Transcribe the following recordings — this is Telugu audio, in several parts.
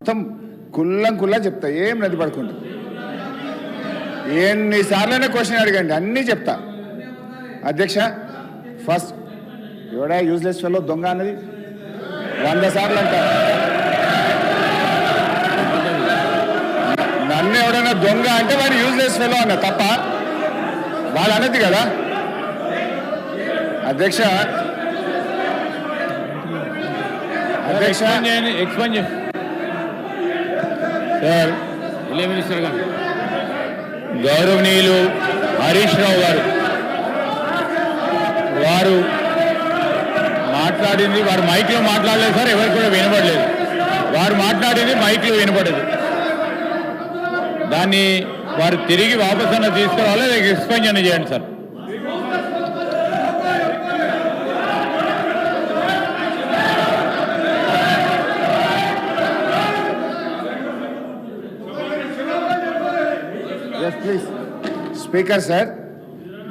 మొత్తం కుల్లా చెప్తా, ఏం నది పడుకుంటా. ఎన్నిసార్లైనా క్వశ్చన్ అడగండి, అన్నీ చెప్తా. అధ్యక్ష, ఫస్ట్ ఎవడా యూజ్లెస్ ఫెలో దొంగ అన్నది 100 సార్లు అంట. నన్ను ఎవడన్నా దొంగ అంటే వాడు యూజ్లెస్ ఫెలో అన్న, తప్ప వాళ్ళు అన్నది కదా. అధ్యక్ష ఎక్స్ప్లెయిన్ సార్. మినిస్టర్ గారు గౌరవనీయులు హరీష్ రావు గారు వారు మాట్లాడింది, వారు మైక్లో మాట్లాడలేదు సార్, ఎవరికి కూడా వినపడలేదు. వారు మాట్లాడింది మైక్లో వినపడదు. దాన్ని వారు తిరిగి వాపస్ అన్న తీసుకురావాలి, ఎక్స్ప్లెయిన్ చేయండి సార్. ప్లీజ్ స్పీకర్ సార్,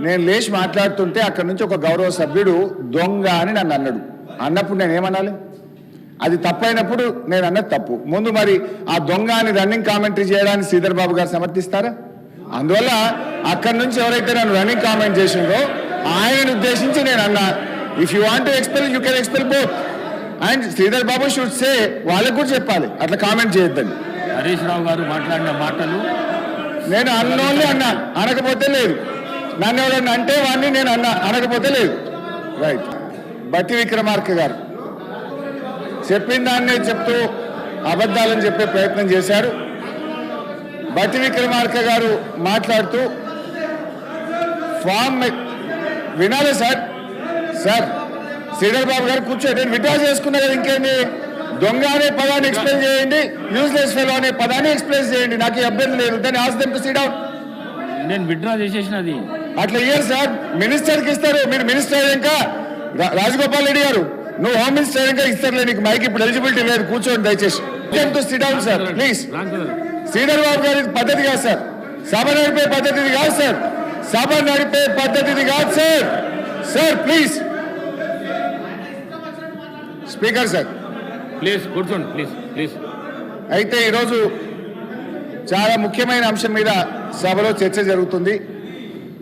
నేను లేచి మాట్లాడుతుంటే అక్కడి నుంచి ఒక గౌరవ సభ్యుడు దొంగ అని నన్ను అన్నాడు. అన్నప్పుడు నేను ఏమనాలి? అది తప్పైనప్పుడు నేను అన్నది తప్పు. ముందు మరి ఆ దొంగ అని రన్నింగ్ కామెంటరీ చేయడానికి శ్రీధర్ బాబు గారు సమర్థిస్తారా? అందువల్ల అక్కడి నుంచి ఎవరైతే నన్ను రన్నింగ్ కామెంట్ చేసిందో ఆయనను ఉద్దేశించి నేను అన్నా, if you want to expel you can expel both. And Sridhar Babu should say, వాళ్ళకు కూడా చెప్పాలి అట్లా కామెంట్ చేయొద్దని. హరీష్ రావు గారు మాట్లాడిన మాటలు నేను అన్నోళ్ళే అన్నా, అనకపోతే లేదు. నన్ను ఎవరన్నా అంటే వాడిని నేను అన్నా, అనకపోతే లేదు. రైట్. బట్టి విక్రమార్క గారు చెప్పిన దాన్నే చెప్తూ అబద్ధాలని చెప్పే ప్రయత్నం చేశారు. బట్టి విక్రమార్క గారు మాట్లాడుతూ ఫామ్ వినాలి సార్. సార్ శ్రీధర్ బాబు గారు కూర్చోండి, నేను విడ్రా చేసుకున్నా కదా, ఇంకేంటి? దొంగ అనే పదాన్ని ఎక్స్ప్లెయిన్ చేయండి, యూజ్లెస్ ఫెలో అనే పదాన్ని ఎక్స్ప్లెయిన్ చేయండి. నాకు అభ్యంతరం లేదు. దాన్ని ask them to SIT down. నేను విత్డ్రా చేసేసినది అట్లా ఇయ్యారు సార్, మినిస్టర్కి ఇస్తారు. మీరు మినిస్టర్ అయ్యాక రాజగోపాల్ రెడ్డి గారు, నువ్వు హోమ్ మినిస్టర్ అయ్యాక ఇస్తారులే, నీకు మైక్ ఇప్పుడు ఎలిజిబిలిటీ లేదు, కూర్చోండి దయచేసి. Sit down sir please. Sridhar Babu గారి పద్ధతి కాదు సార్, సభ నడిపే పద్ధతిది కాదు సార్, సభ నడిపే పద్ధతిది కాదు sir. Sir please. Speaker sir please కూర్చోండి, ప్లీజ్. అయితే ఈరోజు చాలా ముఖ్యమైన అంశం మీద సభలో చర్చ జరుగుతుంది.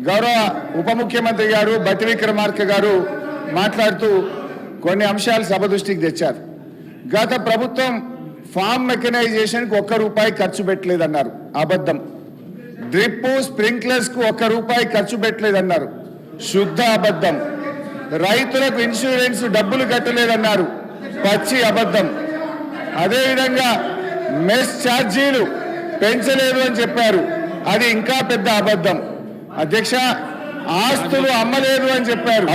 గౌరవ ఉప ముఖ్యమంత్రి గారు బట్టి విక్రమార్క గారు మాట్లాడుతూ కొన్ని అంశాలు సభ దృష్టికి తెచ్చారు. గత ప్రభుత్వం ఫామ్ మెకనైజేషన్కి ₹1 ఖర్చు పెట్టలేదన్నారు, అబద్ధం. డ్రిప్ స్ప్రింక్లర్స్కు ₹1 ఖర్చు పెట్టలేదన్నారు, శుద్ధ అబద్ధం. రైతులకు ఇన్సూరెన్స్ డబ్బులు కట్టలేదన్నారు, పచ్చి అబద్ధం. అదేవిధంగా మెస్ ఛార్జీలు పెంచలేదు అని చెప్పారు, అది ఇంకా పెద్ద అబద్ధం. అధ్యక్ష, ఆస్తులు అమ్మలేదు అని చెప్పారు.